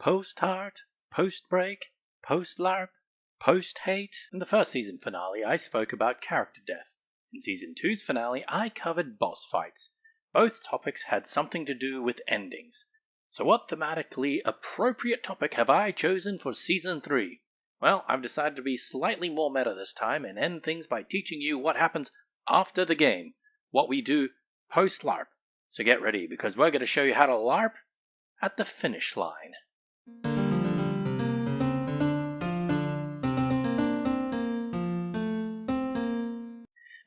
Post-heart, post-break, post-larp, post-hate. In the first season finale, I spoke about character death. In Season 2's finale, I covered boss fights. Both topics had something to do with endings. So what thematically appropriate topic have I chosen for Season 3? Well, I've decided to be slightly more meta this time and end things by teaching you what happens after the game. What we do post-LARP. So get ready, because we're going to show you how to LARP at the finish line.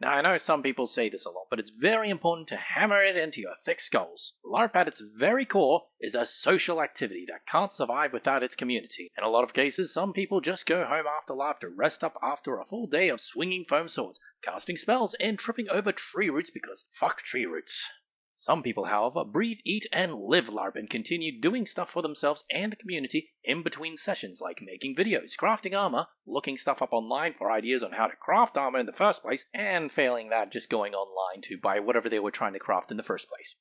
Now, I know some people say this a lot, but it's very important to hammer it into your thick skulls. LARP at its very core is a social activity that can't survive without its community. In a lot of cases, some people just go home after LARP to rest up after a full day of swinging foam swords, casting spells, and tripping over tree roots because fuck tree roots. Some people, however, breathe, eat, and live LARP and continue doing stuff for themselves and the community in between sessions, like making videos, crafting armor, looking stuff up online for ideas on how to craft armor in the first place, and failing that, just going online to buy whatever they were trying to craft in the first place.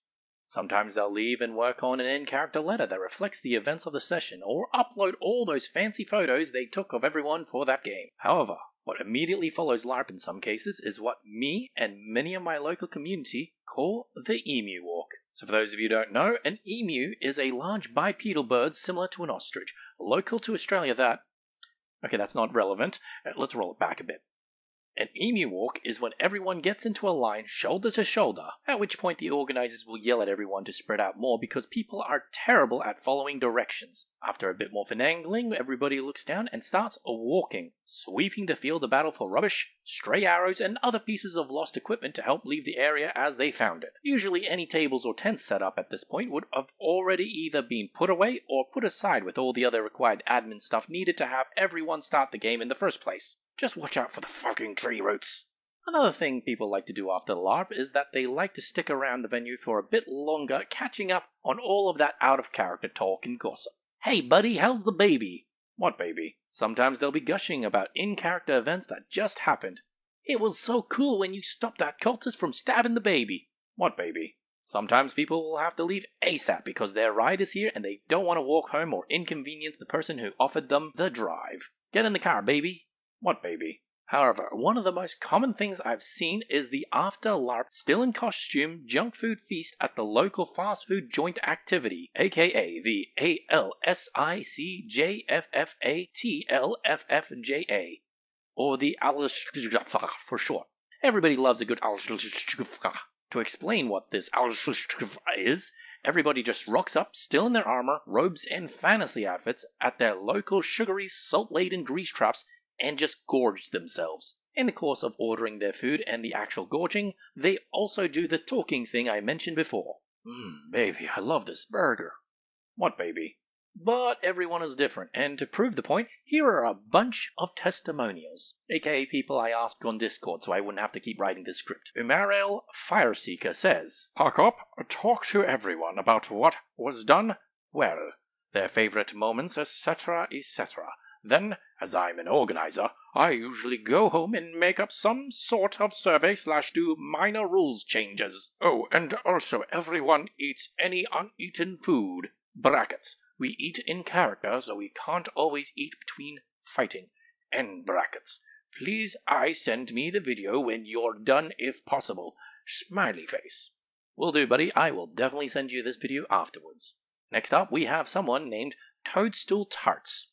Sometimes they'll leave and work on an in-character letter that reflects the events of the session, or upload all those fancy photos they took of everyone for that game. However, what immediately follows LARP in some cases is what me and many of my local community call the emu walk. So for those of you who don't know, an emu is a large bipedal bird similar to an ostrich, local to Australia that... Okay, that's not relevant. Let's roll it back a bit. An emu walk is when everyone gets into a line shoulder to shoulder, at which point the organizers will yell at everyone to spread out more because people are terrible at following directions. After a bit more finagling, everybody looks down and starts walking, sweeping the field of battle for rubbish, stray arrows, and other pieces of lost equipment to help leave the area as they found it. Usually any tables or tents set up at this point would have already either been put away or put aside with all the other required admin stuff needed to have everyone start the game in the first place. Just watch out for the fucking tree roots. Another thing people like to do after LARP is that they like to stick around the venue for a bit longer, catching up on all of that out-of-character talk and gossip. Hey buddy, how's the baby? What baby? Sometimes they'll be gushing about in-character events that just happened. It was so cool when you stopped that cultist from stabbing the baby. What baby? Sometimes people will have to leave ASAP because their ride is here and they don't want to walk home or inconvenience the person who offered them the drive. Get in the car, baby. What baby? However, one of the most common things I've seen is the after LARP still in costume junk food feast at the local fast food joint activity, aka the ALSICJFFATLFFJA, or the ALSICJFA for short. Everybody loves a good ALSICJFA. To explain what this ALSICJFA is, everybody just rocks up, still in their armor, robes, and fantasy outfits at their local sugary, salt-laden grease traps and just gorge themselves. In the course of ordering their food and the actual gorging, they also do the talking thing I mentioned before. Baby, I love this burger. What baby? But everyone is different, and to prove the point, here are a bunch of testimonials, aka people I asked on Discord so I wouldn't have to keep writing this script. Umarel Fireseeker says, "Park up, talk to everyone about what was done well, their favorite moments, etc., etc. Then, as I'm an organizer, I usually go home and make up some sort of survey / do minor rules changes. Oh, and also everyone eats any uneaten food. Brackets. We eat in character, so we can't always eat between fighting. End brackets. Please send me the video when you're done if possible. Smiley face." Will do, buddy. I will definitely send you this video afterwards. Next up, we have someone named Toadstool Tarts.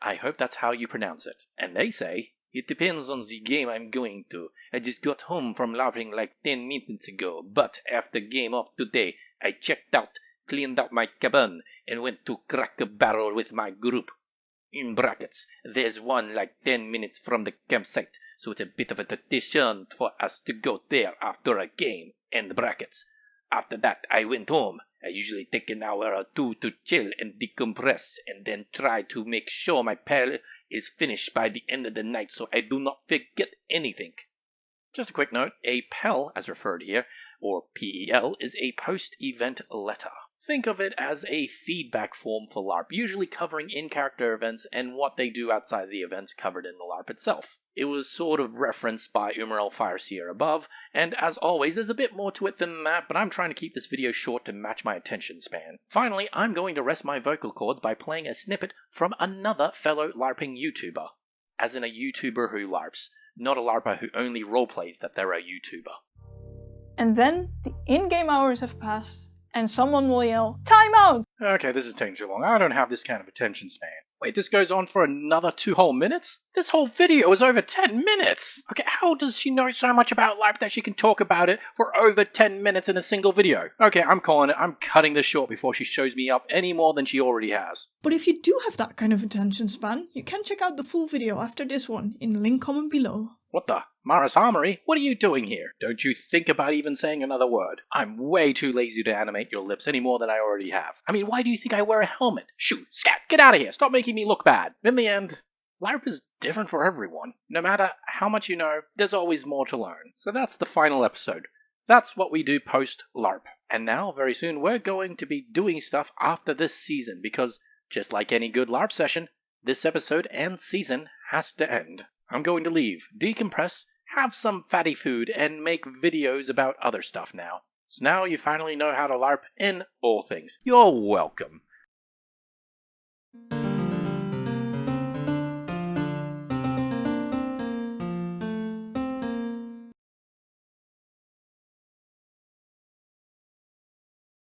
I hope that's how you pronounce it. And they say, "It depends on the game I'm going to. I just got home from LARPing like 10 minutes ago, but after game of today, I checked out, cleaned out my cabin, and went to crack a barrel with my group. In brackets, there's one like 10 minutes from the campsite, so it's a bit of a tradition for us to go there after a game. End brackets. After that, I went home. I usually take an hour or two to chill and decompress, and then try to make sure my pal is finished by the end of the night so I do not forget anything." Just a quick note, a PEL, as referred here, or PEL, is a post-event letter. Think of it as a feedback form for LARP, usually covering in-character events and what they do outside of the events covered in the LARP. LARP itself. It was sort of referenced by Umarel Fireseer above, and as always there's a bit more to it than that, but I'm trying to keep this video short to match my attention span. Finally, I'm going to rest my vocal cords by playing a snippet from another fellow LARPing YouTuber. As in a YouTuber who LARPs, not a LARPer who only roleplays that they're a YouTuber. And then the in-game hours have passed, and someone will yell, "Time out!" Okay, this is taking too long. I don't have this kind of attention span. Wait, this goes on for another 2 whole minutes? This whole video is over 10 minutes! Okay, how does she know so much about LARP that she can talk about it for over 10 minutes in a single video? Okay, I'm calling it. I'm cutting this short before she shows me up any more than she already has. But if you do have that kind of attention span, you can check out the full video after this one in the link comment below. What the? Maris Harmery? What are you doing here? Don't you think about even saying another word. I'm way too lazy to animate your lips any more than I already have. I mean, why do you think I wear a helmet? Shoot, scat, get out of here. Stop making me look bad. In the end, LARP is different for everyone. No matter how much you know, there's always more to learn. So that's the final episode. That's what we do post-LARP. And now, very soon, we're going to be doing stuff after this season because, just like any good LARP session, this episode and season has to end. I'm going to leave, decompress, have some fatty food, and make videos about other stuff now. So now you finally know how to LARP in all things. You're welcome.